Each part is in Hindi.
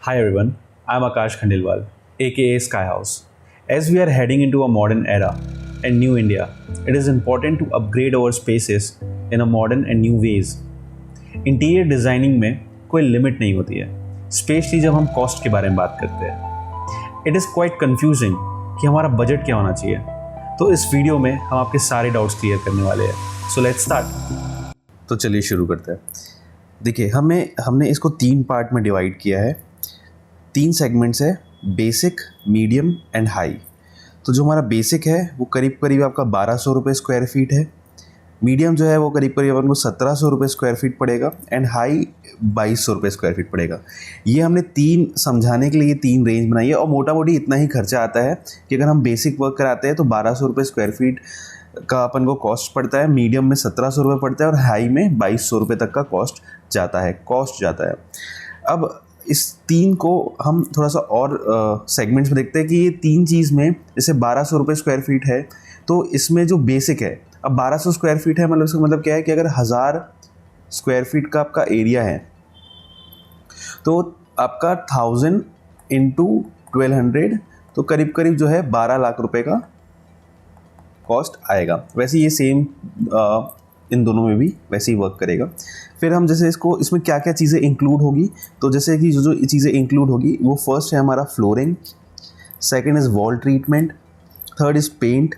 Hi everyone, I'm Akash Khandelwal, aka Sky House. As we are heading into a modern era and new India, it is important to upgrade our spaces in a modern and new ways. Interior designing में कोई लिमिट नहीं होती है, स्पेशली जब हम कॉस्ट के बारे में बात करते हैं। इट इज़ क्वाइट कन्फ्यूजिंग कि हमारा बजट क्या होना चाहिए। तो इस वीडियो में हम आपके सारे डाउट्स क्लियर करने वाले हैं। So let's start. तो चलिए शुरू करते हैं। देखिए हमने इसको 3 पार्ट में डिवाइड किया है। 3 सेगमेंट्स है, बेसिक, मीडियम एंड हाई। तो जो हमारा बेसिक है वो करीब करीब आपका 1200 रुपये स्क्वायर फीट है। मीडियम जो है वो करीब करीब आपको 1700 रुपये स्क्वायर फीट पड़ेगा एंड हाई 2200 रुपये स्क्वायर फीट पड़ेगा। ये हमने 3 समझाने के लिए 3 रेंज बनाई है और मोटा मोटी इतना ही खर्चा आता है कि अगर हम बेसिक वर्क कराते हैं तो 1200 रुपये स्क्वायर फीट का अपन को कॉस्ट पड़ता है, मीडियम में 1700 रुपये पड़ता है और हाई में 2200 रुपये तक का कॉस्ट जाता है। अब इस 3 को हम थोड़ा सा और सेगमेंट्स में देखते हैं कि ये 3 चीज़ में जैसे 1200 रुपये स्क्वायर फीट है तो इसमें जो बेसिक है, अब 1200 स्क्वायर फीट है मतलब इसका मतलब क्या है कि अगर 1000 स्क्वायर फीट का आपका एरिया है तो आपका 1000 इंटू 1200 तो करीब करीब जो है 12 लाख रुपए का कॉस्ट आएगा। वैसे ये सेम इन दोनों में भी वैसे ही वर्क करेगा। फिर हम जैसे इसमें क्या क्या चीज़ें इंक्लूड होगी, तो जैसे कि जो चीज़ें इंक्लूड होगी वो फर्स्ट है हमारा flooring, second is wall treatment, third is paint,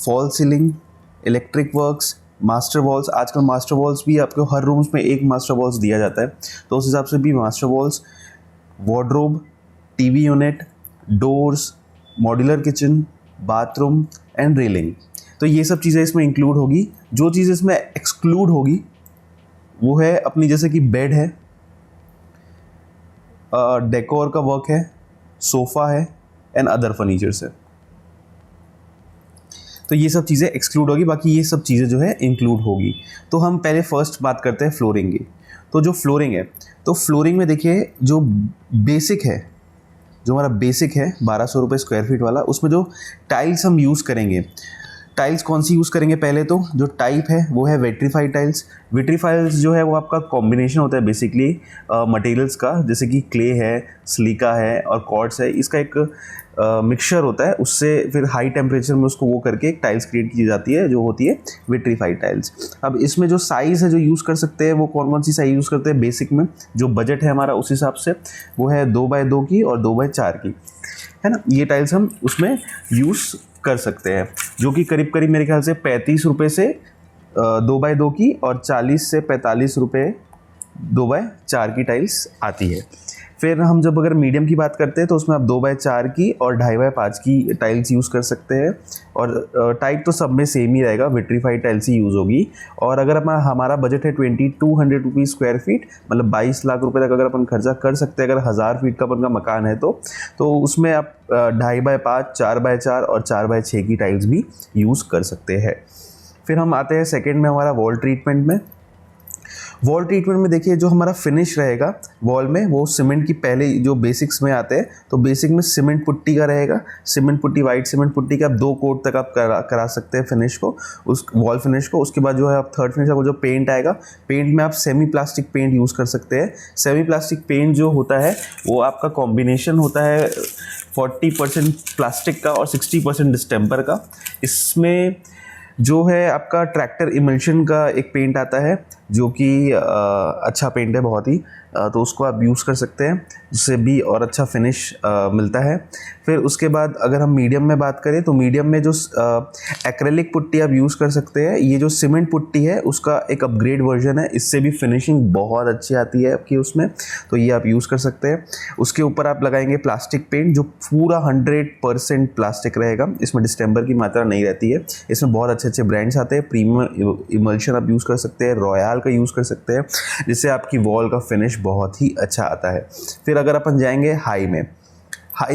fall ceiling, electric works, master walls. आजकल मास्टर वॉल्स भी आपको हर रूम्स में एक मास्टर वॉल्स दिया जाता है तो उस हिसाब से भी master walls, wardrobe, TV unit, doors, modular kitchen, bathroom and railing. तो ये सब चीज़ें इसमें इंक्लूड होगी। जो चीज़ इसमें एक्सक्लूड होगी वो है अपनी जैसे कि बेड है, डेकोर का वर्क है, सोफ़ा है एंड अदर फर्नीचर्स है। तो ये सब चीज़ें एक्सक्लूड होगी, बाकी ये सब चीज़ें जो है इंक्लूड होगी। तो हम पहले फर्स्ट बात करते हैं फ्लोरिंग की। तो जो फ्लोरिंग है तो फ्लोरिंग में देखिए जो बेसिक है, जो हमारा बेसिक है 1200 रुपये स्क्वायर फीट वाला, उसमें जो टाइल्स हम यूज़ करेंगे, टाइल्स कौन सी यूज़ करेंगे पहले तो जो टाइप है वो है विट्रीफाइड टाइल्स। विट्रीफाइड्स जो है वो आपका कॉम्बिनेशन होता है बेसिकली मटेरियल्स का, जैसे कि क्ले है, सिलिका है और क्वार्ट्ज है। इसका एक मिक्सचर होता है, उससे फिर हाई टेम्परेचर में उसको वो करके एक टाइल्स क्रिएट की जाती है जो होती है विट्रीफाइड टाइल्स। अब इसमें जो साइज़ है जो यूज़ कर सकते हैं वो कौन सी साइज़ यूज़ करते हैं बेसिक में, जो बजट है हमारा उस हिसाब से वो है 2x2 की और 2x4 की, है ना। ये टाइल्स हम उसमें यूज़ कर सकते हैं जो कि करीब करीब मेरे ख्याल से 35 रुपये से 2x2 की और 40 से 45 रुपये 2x4 की टाइल्स आती है। फिर हम जब अगर मीडियम की बात करते हैं तो उसमें आप 2x4 की और 2.5x5 की टाइल्स यूज़ कर सकते हैं और टाइप तो सब में सेम ही रहेगा, विट्रीफाइड टाइल्स ही यूज़ होगी। और अगर हमारा बजट है 2200 रुपीज़ स्क्वायर फीट, मतलब 22 लाख रुपए तक अगर अपन खर्चा कर सकते हैं, अगर 1000 फीट का अपन का मकान है तो उसमें आप 2.5x5, 4x4 और 4x6 की टाइल्स भी यूज़ कर सकते हैं। फिर हम आते हैं सेकेंड में हमारा वॉल ट्रीटमेंट में। वॉल ट्रीटमेंट में देखिए जो हमारा फिनिश रहेगा वॉल में वो सीमेंट की, पहले जो बेसिक्स में आते हैं तो बेसिक में सीमेंट पुट्टी का रहेगा। Cement putty, white cement putty का आप 2 कोट तक आप करा सकते हैं फिनिश को, उस वॉल फिनिश को। उसके बाद जो है आप थर्ड फिनिश आपको जो पेंट आएगा, पेंट में आप सेमी प्लास्टिक पेंट यूज़ कर सकते हैं। सेमी प्लास्टिक पेंट जो होता है वो आपका कॉम्बिनेशन होता है 40% प्लास्टिक का और 60% डिस्टेम्पर का। इसमें जो है आपका ट्रैक्टर इमल्शन का एक पेंट आता है जो कि अच्छा पेंट है बहुत ही, तो उसको आप यूज़ कर सकते हैं, उससे भी और अच्छा फिनिश मिलता है। फिर उसके बाद अगर हम मीडियम में बात करें तो मीडियम में जो एक्रेलिक पुट्टी आप यूज़ कर सकते हैं। ये जो सीमेंट पुट्टी है उसका एक अपग्रेड वर्जन है, इससे भी फिनिशिंग बहुत अच्छी आती है आपकी उसमें, तो ये आप यूज़ कर सकते हैं। उसके ऊपर आप लगाएंगे प्लास्टिक पेंट जो पूरा 100% प्लास्टिक रहेगा, इसमें डिस्टेम्बर की मात्रा नहीं रहती है। इसमें बहुत अच्छे ब्रांड्स आते हैं, प्रीमियम इमल्शन आप यूज़ कर सकते हैं, रॉयल का यूज़ कर सकते हैं, जिससे आपकी वॉल का फिनिश बहुत ही अच्छा आता है। फिर अगर अपन जाएंगे हाई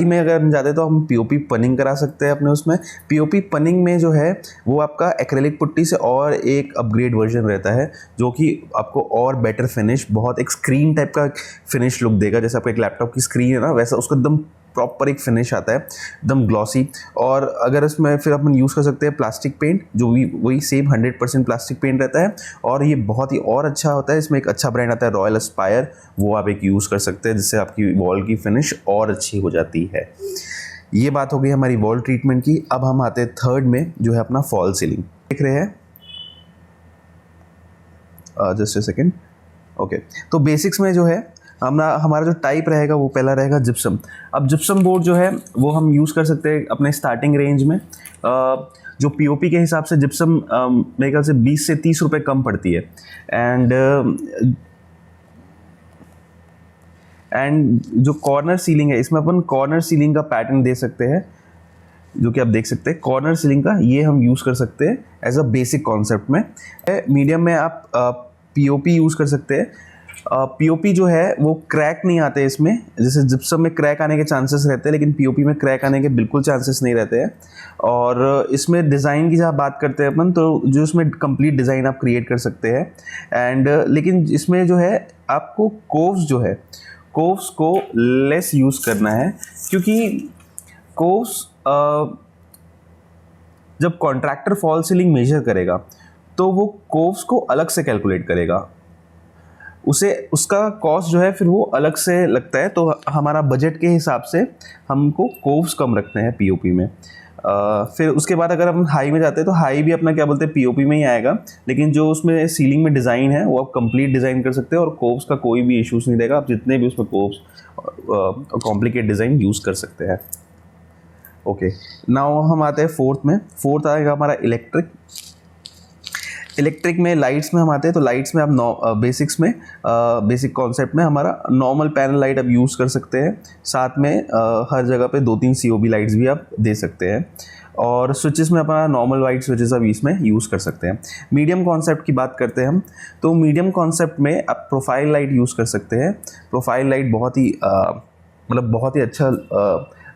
में अगर हम जाते हैं तो हम पीओपी पनिंग करा सकते हैं अपने उसमें। पीओपी पनिंग में जो है वो आपका एक्रेलिक पुट्टी से और एक अपग्रेड वर्जन रहता है जो कि आपको और बेटर फिनिश, बहुत एक स्क्रीन टाइप का फिनिश लुक देगा। जैसे आपका एक लैपटॉप की स्क्रीन है ना, वैसा उसको एकदम प्रॉपर एक फिनिश आता है एकदम ग्लॉसी। और अगर इसमें फिर अपन यूज़ कर सकते हैं प्लास्टिक पेंट, जो भी वही सेम 100% प्लास्टिक पेंट रहता है, और ये बहुत ही और अच्छा होता है। इसमें एक अच्छा ब्रांड आता है रॉयल एस्पायर, वो आप एक यूज़ कर सकते हैं, जिससे आपकी वॉल की फिनिश और अच्छी हो जाती है। ये बात हो गई हमारी वॉल ट्रीटमेंट की। अब हम आते हैं थर्ड में, जो है अपना फॉल सीलिंग। देख रहे हैं, जस्ट अ सेकेंड। ओके, तो बेसिक्स में जो है हमारा जो टाइप रहेगा वो पहला रहेगा जिप्सम। अब जिप्सम बोर्ड जो है वो हम यूज़ कर सकते हैं अपने स्टार्टिंग रेंज में। जो पीओपी के हिसाब से जिप्सम मेरे ख्याल से 20 से 30 रुपये कम पड़ती है। एंड जो कॉर्नर सीलिंग है, इसमें अपन कॉर्नर सीलिंग का पैटर्न दे सकते हैं, जो कि आप देख सकते हैं कॉर्नर सीलिंग का, ये हम यूज़ कर सकते हैं एज अ बेसिक कॉन्सेप्ट में। मीडियम में आप पीओपी यूज़ कर सकते हैं। पीओपी जो है वो क्रैक नहीं आते इसमें, जैसे जिप्सम में क्रैक आने के चांसेस रहते हैं, लेकिन पीओपी में क्रैक आने के बिल्कुल चांसेस नहीं रहते हैं। और इसमें डिज़ाइन की जब बात करते हैं अपन, तो जो इसमें कंप्लीट डिज़ाइन आप क्रिएट कर सकते हैं। एंड लेकिन इसमें जो है आपको कोव्स जो है, कोव्स को लेस यूज़ करना है, क्योंकि कोव्स जब कॉन्ट्रैक्टर फॉल सीलिंग मेजर करेगा तो वो कोव्स को अलग से कैलकुलेट करेगा, उसे उसका कॉस्ट जो है फिर वो अलग से लगता है। तो हमारा बजट के हिसाब से हमको कोव्स कम रखने हैं पीओपी में। फिर उसके बाद अगर हम हाई में जाते हैं तो हाई भी अपना क्या बोलते हैं पीओपी में ही आएगा, लेकिन जो उसमें सीलिंग में डिज़ाइन है वो आप कंप्लीट डिज़ाइन कर सकते हैं और कोव्स का कोई भी इश्यूज नहीं रहेगा। आप जितने भी उसमें कोव्स कॉम्प्लिकेट डिज़ाइन यूज़ कर सकते हैं। ओके, नाउ हम आते हैं फोर्थ में। फोर्थ आएगा हमारा इलेक्ट्रिक। इलेक्ट्रिक में लाइट्स में हम आते हैं, तो लाइट्स में आप बेसिक्स में बेसिक कॉन्सेप्ट में हमारा नॉर्मल पैनल लाइट आप यूज़ कर सकते हैं। साथ में हर जगह पे 2-3 COB लाइट्स भी आप दे सकते हैं। और स्विचेस में अपना नॉर्मल वाइट स्विचेस आप इसमें यूज़ कर सकते हैं। मीडियम कॉन्सेप्ट की बात करते हैं हम, तो मीडियम कॉन्सेप्ट में आप प्रोफाइल लाइट यूज़ कर सकते हैं। प्रोफाइल लाइट बहुत ही बहुत ही अच्छा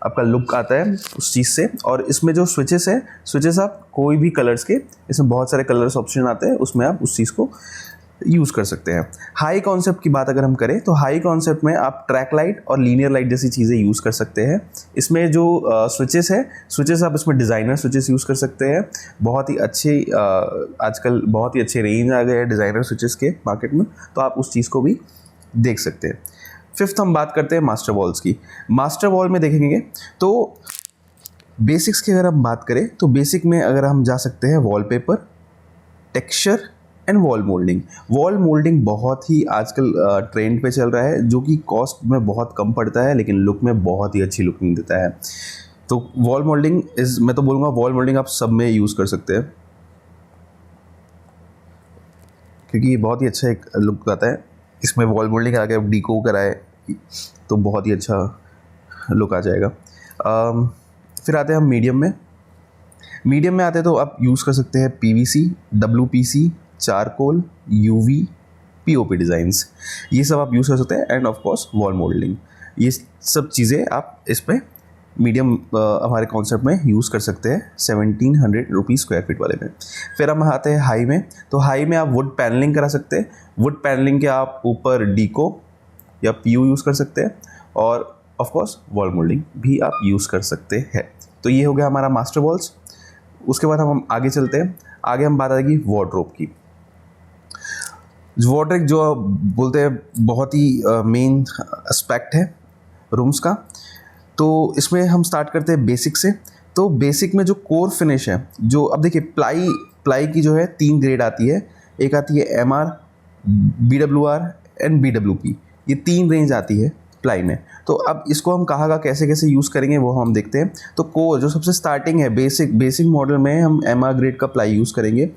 आपका लुक आता है उस चीज़ से। और इसमें जो स्विचेस है, स्विचेस आप कोई भी कलर्स के, इसमें बहुत सारे कलर्स ऑप्शन आते हैं, उसमें आप उस चीज़ को यूज़ कर सकते हैं। हाई कॉन्सेप्ट की बात अगर हम करें तो हाई कॉन्सेप्ट में आप ट्रैक लाइट और लीनियर लाइट जैसी चीज़ें यूज़ कर सकते हैं। इसमें जो स्विचेस है, स्विचेस आप इसमें डिज़ाइनर स्विचेस यूज़ कर सकते हैं। बहुत ही अच्छे आजकल बहुत ही अच्छे रेंज आ गए हैं डिज़ाइनर स्विचेस के मार्केट में, तो आप उस चीज़ को भी देख सकते हैं। फिफ्थ हम बात करते हैं मास्टर वॉल्स की। मास्टर वॉल में देखेंगे तो बेसिक्स की अगर हम बात करें तो बेसिक में अगर हम जा सकते हैं wallpaper, texture and wall moulding. Wall moulding बहुत ही आजकल ट्रेंड पे चल रहा है, जो कि कॉस्ट में बहुत कम पड़ता है लेकिन लुक में बहुत ही अच्छी लुकिंग देता है। तो वॉल मोल्डिंग मैं तो बोलूँगा वॉल मोल्डिंग आप सब में यूज़ कर सकते हैं, क्योंकि ये बहुत ही अच्छा एक लुक आता है। इसमें वॉल मोल्डिंग आगे आप डीको कराए तो बहुत ही अच्छा लुक आ जाएगा। फिर आते हैं हम मीडियम में। मीडियम में आते हैं तो आप यूज़ कर सकते हैं PVC, WPC, charcoal, UV, POP designs, ये सब आप यूज़ कर सकते हैं। End of course wall moulding, ये सब चीज़ें आप इसमें मीडियम हमारे कॉन्सेप्ट में यूज़ कर सकते हैं 1700 रुपीज़ स्क्वायर फीट वाले में। फिर हम आते हैं हाई में। तो हाई में आप वुड पैनलिंग करा सकते हैं। वुड पैनलिंग के आप ऊपर डीको या PU यूज़ कर सकते हैं, और ऑफ कोर्स वॉल मोल्डिंग भी आप यूज़ कर सकते हैं। तो ये हो गया हमारा मास्टर वॉल्स। उसके बाद हम आगे चलते हैं। आगे हम बात आएगी वार्डरोब की। वार्डरोब जो बोलते हैं बहुत ही मेन एस्पेक्ट है रूम्स का। तो इसमें हम स्टार्ट करते हैं बेसिक से। तो बेसिक में जो कोर फिनिश है, जो अब देखिए प्लाई की जो है 3 ग्रेड आती है। एक आती है MR, BWR एंड BWP, ये 3 रेंज आती है प्लाई में। तो अब इसको हम कहाँ कैसे कैसे यूज़ करेंगे वो हम देखते हैं। तो कोर जो सबसे स्टार्टिंग है, बेसिक मॉडल में हम MR ग्रेड का प्लाई यूज़ करेंगे,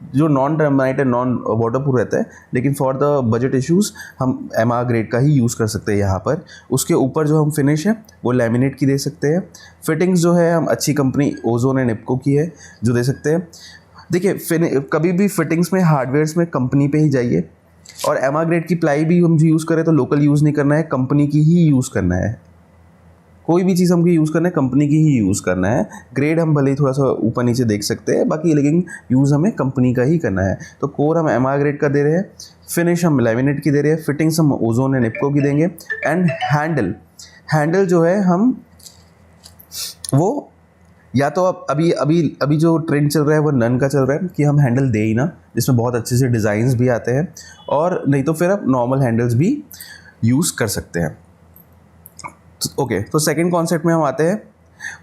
जो non termite and non waterproof रहता है, लेकिन फॉर द बजट इश्यूज़ हम MR ग्रेड का ही यूज़ कर सकते हैं यहाँ पर। उसके ऊपर जो हम फिनिश है वो लैमिनेट की दे सकते हैं। फिटिंग्स जो है हम अच्छी कंपनी ओजोन एंड इप्को की है जो दे सकते हैं। देखिए कभी भी फिटिंग्स में हार्डवेयर्स में कंपनी पे ही जाइए, और MR ग्रेड की प्लाई भी हम जो यूज़ करें तो लोकल यूज़ नहीं करना है, कंपनी की ही यूज़ करना है। कोई भी चीज़ हमको यूज़ करना है कंपनी की ही यूज़ करना है। ग्रेड हम भले ही थोड़ा सा ऊपर नीचे देख सकते हैं, बाकी लेकिन यूज़ हमें कंपनी का ही करना है। तो कोर हम MR ग्रेड का दे रहे हैं, फिनिश हम लैमिनेट की दे रहे हैं, फिटिंग्स हम ओजोन एंड इप्को की देंगे। एंड हैंडल जो है हम वो या तो अब अभी अभी अभी जो ट्रेंड चल रहा है वो नन का चल रहा है कि हम हैंडल दे ही ना, जिसमें बहुत अच्छे से डिज़ाइंस भी आते हैं, और नहीं तो फिर आप नॉर्मल हैंडल्स भी यूज़ कर सकते हैं। ओके, तो सेकंड कॉन्सेप्ट में हम आते हैं,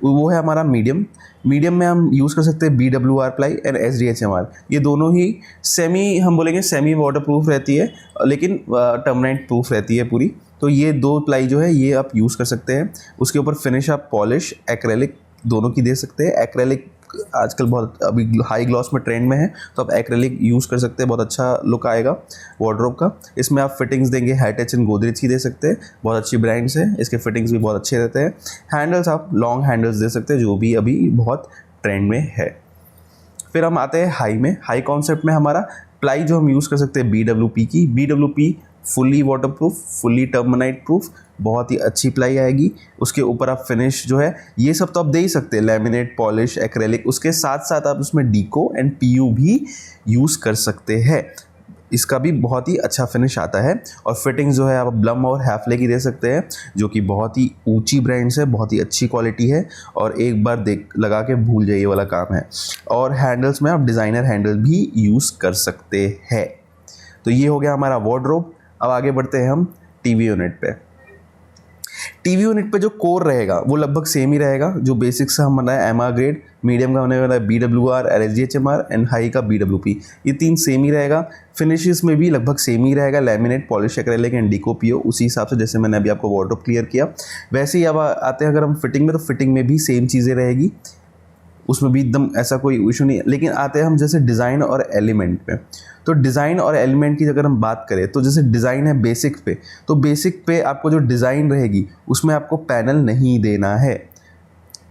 वो है हमारा मीडियम। मीडियम में हम यूज़ कर सकते हैं BWR प्लाई एंड SDHMR। ये दोनों ही सेमी, हम बोलेंगे सेमी वाटर प्रूफ रहती है, लेकिन टर्मिनेंट प्रूफ रहती है पूरी। तो ये दो प्लाई जो है ये आप यूज़ कर सकते हैं। उसके ऊपर फिनिश आप पॉलिश, एक्रेलिक दोनों की दे सकते हैं। एक्रेलिक आजकल बहुत अभी हाई ग्लॉस में ट्रेंड में है, तो आप एक्रेलिक यूज़ कर सकते हैं, बहुत अच्छा लुक आएगा वार्डरोब का। इसमें आप फिटिंग्स देंगे हाईटेच एंड गोदरेज की दे सकते हैं, बहुत अच्छी ब्रांड्स है, इसके फिटिंग्स भी बहुत अच्छे रहते हैं। हैंडल्स आप लॉन्ग हैंडल्स दे सकते हैं, जो भी अभी बहुत ट्रेंड में है। फिर हम आते हैं हाई में। हाई कॉन्सेप्ट में हमारा प्लाई जो हम यूज़ कर सकते हैं BWP की। BWP fully water proof, fully termite proof, बहुत ही अच्छी प्लाई आएगी। उसके ऊपर आप फिनिश जो है ये सब तो आप दे ही सकते हैं, लैमिनेट, पॉलिश, एक्रेलिक। उसके साथ साथ आप उसमें डीको एंड PU भी यूज़ कर सकते हैं, इसका भी बहुत ही अच्छा फिनिश आता है। और फिटिंग्स जो है आप ब्लम और हैफले की दे सकते हैं, जो कि बहुत ही ऊंची ब्रांड्स है, बहुत ही अच्छी क्वालिटी है, और एक बार देख लगा के भूल जाइए वाला काम है। और हैंडल्स में आप डिज़ाइनर हैंडल भी यूज़ कर सकते हैं। तो ये हो गया हमारा वार्डरोब। अब आगे बढ़ते हैं हम टीवी यूनिट पे। टीवी यूनिट पे जो कोर रहेगा वो लगभग सेम ही रहेगा। जो बेसिक्स हम बनाए MR ग्रेड, मीडियम का होने वाला है BWR, SDHMR एंड हाई का BWP, ये तीन सेम ही रहेगा। फिनिशेस में भी लगभग सेम ही रहेगा, laminate, polish, acrylic and deco, PO, उसी हिसाब से जैसे मैंने अभी आपको वार्डरोब क्लियर किया वैसे ही। अब आते हैं अगर हम फिटिंग में, तो फिटिंग में भी सेम चीज़ें रहेगी, उसमें भी एकदम ऐसा कोई इशू नहीं है। लेकिन आते हैं हम जैसे डिज़ाइन और एलिमेंट पे। तो डिज़ाइन और एलिमेंट की अगर हम बात करें, तो जैसे डिज़ाइन है बेसिक पे, तो बेसिक पे आपको जो डिज़ाइन रहेगी उसमें आपको पैनल नहीं देना है,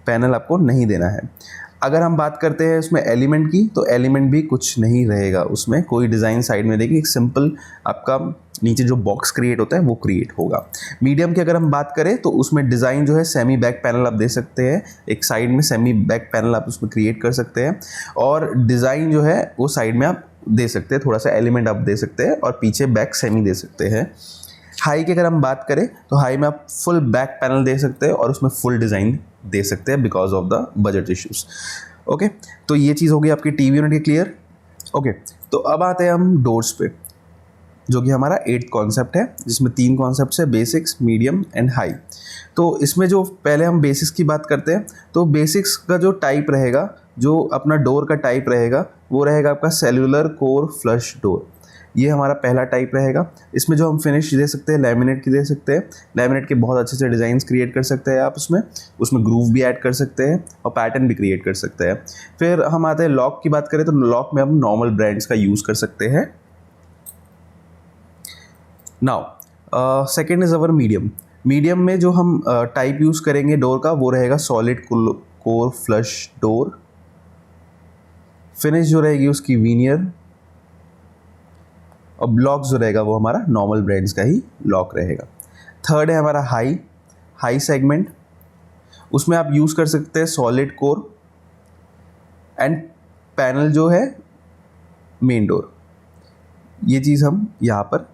पैनल आपको नहीं देना है। अगर हम बात करते हैं उसमें एलिमेंट की, तो एलिमेंट भी कुछ नहीं रहेगा, उसमें कोई डिज़ाइन साइड में रहेगी, एक सिंपल आपका नीचे जो बॉक्स क्रिएट होता है वो क्रिएट होगा। मीडियम की अगर हम बात करें, तो उसमें डिज़ाइन जो है सेमी बैक पैनल आप दे सकते हैं, एक साइड में सेमी बैक पैनल आप उसमें क्रिएट कर सकते हैं, और डिज़ाइन जो है वो साइड में आप दे सकते हैं, थोड़ा सा एलिमेंट आप दे सकते हैं, और पीछे बैक सेमी दे सकते हैं। हाई की अगर हम बात करें, तो हाई में आप फुल बैक पैनल दे सकते हैं और उसमें फुल डिज़ाइन दे सकते हैं because of the budget issues. Okay, तो ये चीज़ होगी आपकी टीवी यूनिट की क्लियर। ओके, तो अब आते हैं हम डोर्स पे, जो कि हमारा 8th कॉन्सेप्ट है, जिसमें 3 कॉन्सेप्ट्स है, बेसिक्स, मीडियम एंड हाई। तो इसमें जो पहले हम बेसिक्स की बात करते हैं, तो बेसिक्स का जो टाइप रहेगा, जो अपना डोर का टाइप रहेगा, वो रहेगा आपका सेल्यूलर कोर फ्लश डोर। ये हमारा पहला टाइप रहेगा। इसमें जो हम फिनिश दे सकते हैं, लैमिनेट की दे सकते हैं, लैमिनेट के बहुत अच्छे से डिज़ाइंस क्रिएट कर सकते हैं आप उसमें ग्रूव भी ऐड कर सकते हैं और पैटर्न भी क्रिएट कर सकते हैं। फिर हम आते हैं लॉक की बात करें, तो लॉक में हम नॉर्मल ब्रांड्स का यूज़ कर सकते हैं। Now second is our medium. Medium में जो हम टाइप यूज़ करेंगे डोर का, वो रहेगा solid core flush door. Finish जो रहेगी उसकी वीनियर, और ब्लॉक जो रहेगा वो हमारा नॉर्मल ब्रांड्स का ही लॉक रहेगा। थर्ड है हमारा हाई सेगमेंट। उसमें आप यूज़ कर सकते हैं सॉलिड कोर एंड पैनल जो है मेन डोर, ये चीज़ हम यहाँ पर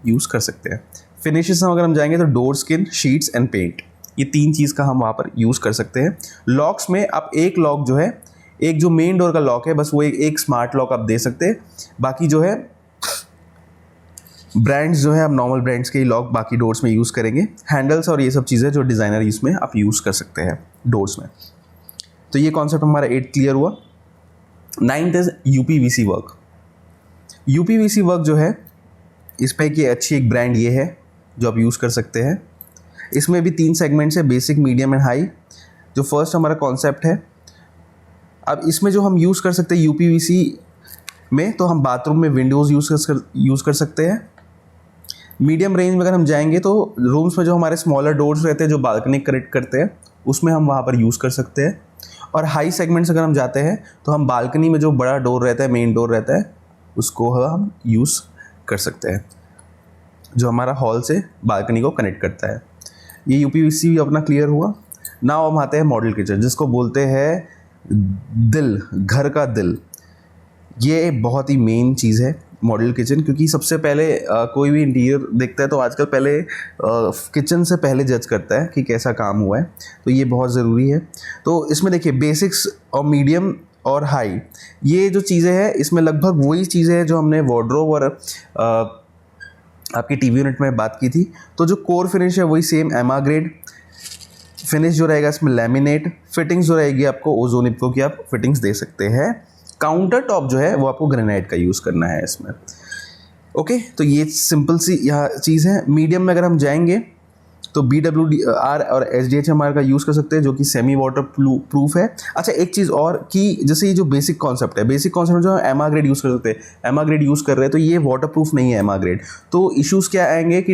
यूज़ कर सकते हैं। फिनिशेस हम अगर हम जाएंगे, तो door skin, sheets and paint, ये 3 चीज़ का हम वहाँ पर यूज़ कर सकते हैं। लॉक्स में आप एक लॉक जो है, एक जो मेन डोर का लॉक है, बस वो एक स्मार्ट लॉक आप दे सकते हैं। बाकी जो है ब्रांड्स जो है आप नॉर्मल ब्रांड्स के ही लॉक बाकी डोर्स में यूज़ करेंगे। हैंडल्स और ये सब चीज़ें जो डिज़ाइनर इसमें आप यूज़ कर सकते हैं डोर्स में। तो ये कॉन्सेप्ट हमारा 8 क्लियर हुआ। 9th is UPVC work. UPVC work जो है, इस पर की अच्छी एक ब्रांड ये है जो आप यूज़ कर सकते हैं। इसमें भी 3 सेगमेंट्स है, बेसिक, मीडियम एंड हाई। जो फर्स्ट हमारा कॉन्सेप्ट है, अब इसमें जो हम यूज़ कर सकते हैं UPVC में, तो हम बाथरूम में विंडोज़ यूज़ कर सकते हैं। मीडियम रेंज में अगर हम जाएंगे, तो रूम्स में जो हमारे स्मॉलर डोर्स रहते हैं जो बालकनी कनेक्ट करते हैं, उसमें हम वहाँ पर यूज़ कर सकते हैं। और हाई सेगमेंट्स अगर हम जाते हैं, तो हम बालकनी में जो बड़ा डोर रहता है, मेन डोर रहता है, उसको हम यूज़ कर सकते हैं, जो हमारा हॉल से बालकनी को कनेक्ट करता है। ये UPVC अपना क्लियर हुआ। नाउ हम आते हैं मॉडल किचन, जिसको बोलते हैं दिल, घर का दिल। ये बहुत ही मेन चीज़ है। मॉडल किचन, क्योंकि सबसे पहले कोई भी इंटीरियर देखता है तो आजकल पहले किचन से पहले जज करता है कि कैसा काम हुआ है, तो ये बहुत ज़रूरी है। तो इसमें देखिए बेसिक्स और मीडियम और हाई, ये जो चीज़ें हैं इसमें लगभग वही चीज़ें हैं जो हमने वार्डरोब और आपकी टीवी यूनिट में बात की थी। तो जो कोर फिनिश है वही सेम एमा ग्रेड फिनिश जो रहेगा इसमें लैमिनेट, फिटिंग्स जो रहेगी आपको ओजोन इप्को की आप फिटिंग्स दे सकते हैं। काउंटर टॉप जो है वो आपको ग्रेनाइट का यूज़ करना है इसमें। ओके, तो ये सिंपल सी यह चीज़ है। मीडियम में अगर हम जाएंगे तो BWR और SDHMR का यूज़ कर सकते हैं जो कि सेमी वाटर प्रूफ है। अच्छा, एक चीज़ और कि जैसे ये जो बेसिक कॉन्सेप्ट है, बेसिक कॉन्सेप्ट जो एमा ग्रेड यूज़ कर सकते हैं, एमा ग्रेड यूज़ कर रहे हैं तो ये वाटर प्रूफ नहीं है एमा ग्रेड। तो इश्यूज़ क्या आएंगे कि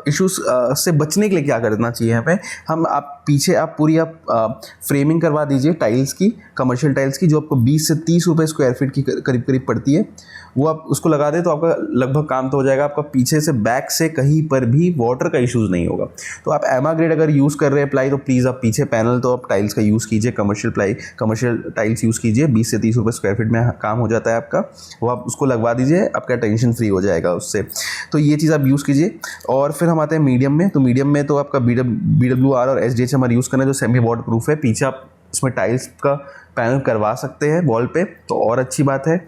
इश्यूज़ से बचने के लिए क्या करना चाहिए यहाँ पे, आप पीछे आप पूरी फ्रेमिंग करवा दीजिए टाइल्स की, कमर्शियल टाइल्स की, जो आपको 20 से 30 रुपये स्क्वायर फीट की करीब करीब पड़ती है, वो आप उसको लगा दें तो आपका लगभग काम तो हो जाएगा। आपका पीछे से बैक से कहीं पर भी वाटर का इश्यूज़ नहीं होगा। तो आप एमा ग्रेड अगर यूज़ कर रहे हैं प्लाई तो प्लीज़ आप पीछे पैनल तो आप टाइल्स का यूज़ कीजिए, कमर्शियल टाइल्स यूज़ कीजिए, 20 से 30 रुपये स्क्वायर फीट में काम हो जाता है आपका, वो आप उसको लगवा दीजिए, आपका टेंशन फ्री हो जाएगा उससे। तो ये चीज़ आप यूज़ कीजिए। और फिर हम आते हैं मीडियम में। तो मीडियम में तो आपका BWR और SDHMR यूज़ करना है जो सेमी वाटर प्रूफ है। पीछे आप इसमें टाइल्स का पैनल करवा सकते हैं वॉल पे, तो और अच्छी बात है।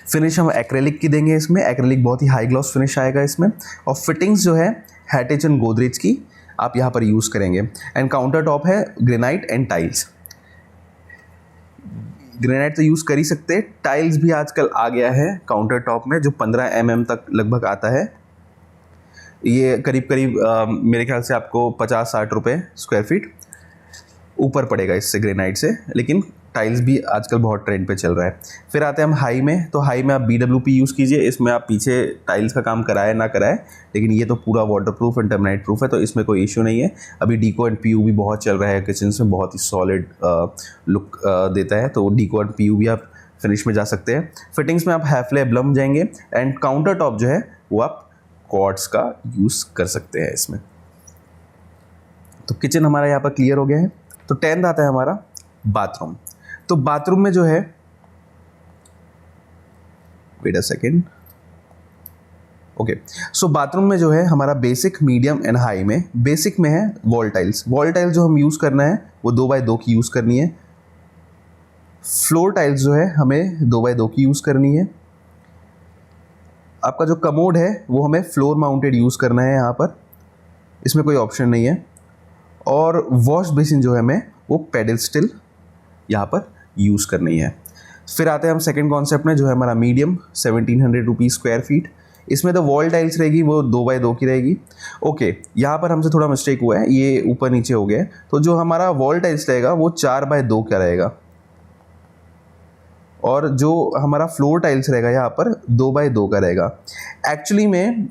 फिनिश हम एक्रेलिक की देंगे इसमें, एक्रेलिक बहुत ही हाई ग्लॉस फिनिश आएगा इसमें। और फिटिंग्स जो है हैटेज एंड गोदरेज की आप यहाँ पर यूज़ करेंगे। एंड काउंटर टॉप है ग्रेनाइट एंड टाइल्स। ग्रेनाइट तो यूज़ कर ही सकते हैं, टाइल्स भी आजकल आ गया है काउंटर टॉप में जो 15 mm तक लगभग आता है। ये करीब करीब मेरे ख्याल से आपको 50-60 रुपये स्क्वायर फीट ऊपर पड़ेगा इससे, ग्रेनाइट से, लेकिन टाइल्स भी आजकल बहुत ट्रेंड पे चल रहा है। फिर आते हैं हम हाई में। तो हाई में आप BWP यूज़ कीजिए, इसमें आप पीछे टाइल्स का काम कराए ना कराए, लेकिन ये तो पूरा वाटर प्रूफ एंड टर्मिनाइट प्रूफ है, तो इसमें कोई इशू नहीं है। अभी डीको एंड PU भी बहुत चल रहा है किचन में, बहुत ही सॉलिड लुक देता है, तो डीको एंड PU भी आप फिनिश में जा सकते हैं। फिटिंग्स में आप हैफले ब्लम जाएंगे। एंड काउंटर टॉप जो है वो आप क्वार्ट्ज का यूज़ कर सकते हैं इसमें। तो किचन हमारा यहाँ पर क्लियर हो गया है। तो 10th आता है हमारा बाथरूम। तो बाथरूम में जो है, wait a second, okay, so bathroom में जो है हमारा बेसिक, मीडियम एंड हाई में, बेसिक में है वॉल टाइल्स। वॉल टाइल्स जो हम यूज़ करना है वो 2x2 की यूज़ करनी है। फ्लोर टाइल्स जो है हमें 2x2 की यूज़ करनी है। आपका जो कमोड है वो हमें फ्लोर माउंटेड यूज़ करना है यहाँ पर, इसमें कोई ऑप्शन नहीं है। और वॉश बेसिन जो है हमें वो पेडस्टल यहाँ पर यूज़ करनी है। फिर आते हैं हम सेकंड कॉन्सेप्ट में जो है हमारा मीडियम, 1700 रुपीज़ स्क्वायर फीट। इसमें तो वॉल टाइल्स रहेगी वो 2x2 की रहेगी। ओके, यहाँ पर हमसे थोड़ा मिस्टेक हुआ है, ये ऊपर नीचे हो गया। तो जो हमारा वॉल टाइल्स रहेगा वो 4x2 का रहेगा, और जो हमारा फ्लोर टाइल्स रहेगा यहाँ पर 2x2 का रहेगा। एक्चुअली में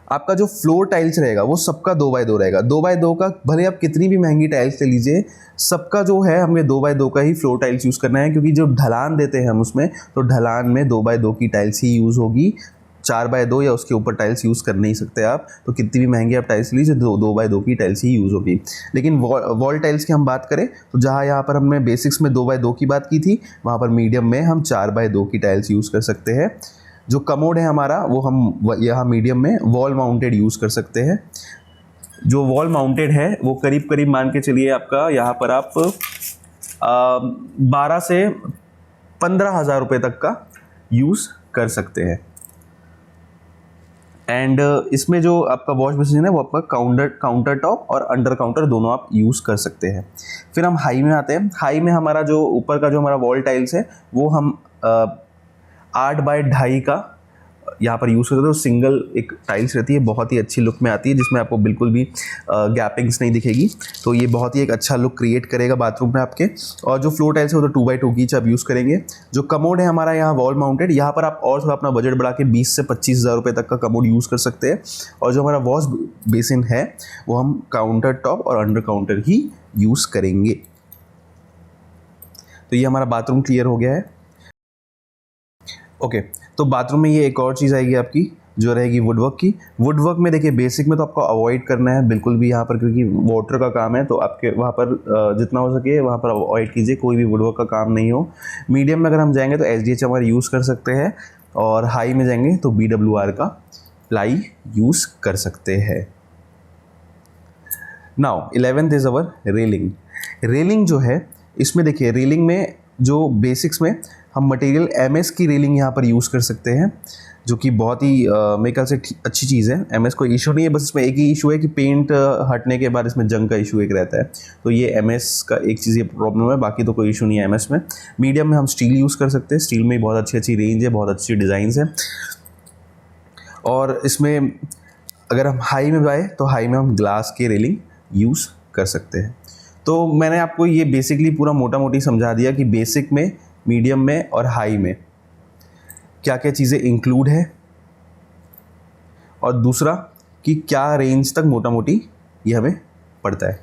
आपका जो फ्लोर टाइल्स रहेगा वो सबका 2x2 रहेगा। 2x2 का, भले आप कितनी भी महंगी टाइल्स ले लीजिए, सबका जो है हमें 2x2 का ही फ्लोर टाइल्स यूज़ करना है, क्योंकि जो ढलान देते हैं हम उसमें, तो ढलान में 2x2 की टाइल्स ही यूज़ होगी। 4x2 या उसके ऊपर टाइल्स यूज़ कर नहीं सकते आप। तो कितनी भी महंगी आप टाइल्स लीजिए, 2x2 की टाइल्स ही यूज़ होगी। लेकिन वॉल टाइल्स की हम बात करें तो जहाँ यहाँ पर हमने बेसिक्स में 2x2 की बात की थी, वहाँ पर मीडियम में हम 4x2 की टाइल्स यूज़ कर सकते हैं। जो कमोड है हमारा वो हम यहाँ मीडियम में वॉल माउंटेड यूज़ कर सकते हैं। जो वॉल माउंटेड है वो करीब करीब मान के चलिए आपका यहाँ पर आप 12 से 15,000 रुपये तक का यूज़ कर सकते हैं। एंड इसमें जो आपका वॉश बेसिन है वो आपका काउंटर टॉप और अंडर काउंटर दोनों आप यूज़ कर सकते हैं। फिर हम हाई में आते हैं। हाई में हमारा जो ऊपर का जो हमारा वॉल टाइल्स है वो हम 8x2.5 का यहाँ पर यूज़ करते हैं। तो सिंगल एक टाइल्स रहती है, बहुत ही अच्छी लुक में आती है, जिसमें आपको बिल्कुल भी गैपिंग्स नहीं दिखेगी। तो ये बहुत ही एक अच्छा लुक क्रिएट करेगा बाथरूम में आपके। और जो फ्लोर टाइल्स है वो तो 2x2 की आप यूज़ करेंगे। जो कमोड है हमारा यहाँ वॉल माउंटेड, यहाँ पर आप और थोड़ा अपना बजट बढ़ा के 20 से 25,000 रुपये तक का कमोड यूज़ कर सकते हैं। और जो हमारा वॉश बेसिन है वो हम काउंटर टॉप और अंडर काउंटर ही यूज़ करेंगे। तो ये हमारा बाथरूम क्लियर हो गया है। ओके, तो बाथरूम में ये एक और चीज़ आएगी आपकी, जो रहेगी वुडवर्क की। वुडवर्क में देखिए बेसिक में तो आपको अवॉइड करना है बिल्कुल भी यहाँ पर, क्योंकि वाटर का काम है, तो आपके वहाँ पर जितना हो सके वहाँ पर अवॉइड कीजिए, कोई भी वुडवर्क का काम नहीं हो। मीडियम में अगर हम जाएंगे तो SDHMR यूज़ कर सकते हैं, और हाई में जाएंगे तो BWR का प्लाई यूज़ कर सकते हैं। Now 11th is our railing. Railing जो है इसमें देखिए, रेलिंग में जो बेसिक्स में हम मटेरियल MS की रेलिंग यहाँ पर यूज़ कर सकते हैं, जो कि बहुत ही मेरे ख्याल से अच्छी चीज़ है। MS कोई इशू नहीं है, बस इसमें एक ही इशू है कि पेंट हटने के बाद इसमें जंग का इशू एक रहता है, तो ये MS का एक चीज़ ये प्रॉब्लम है, बाकी तो कोई इशू नहीं है MS में। मीडियम में हम स्टील यूज़ कर सकते हैं, स्टील में बहुत अच्छी अच्छी रेंज है, बहुत अच्छी डिज़ाइंस है। और इसमें अगर हम हाई में जाए तो हाई में हम ग्लास की रेलिंग यूज़ कर सकते हैं। तो मैंने आपको ये बेसिकली पूरा मोटा मोटी समझा दिया कि बेसिक में, मीडियम में और हाई में क्या क्या चीज़ें इंक्लूड है, और दूसरा कि क्या रेंज तक मोटा मोटी ये हमें पड़ता है।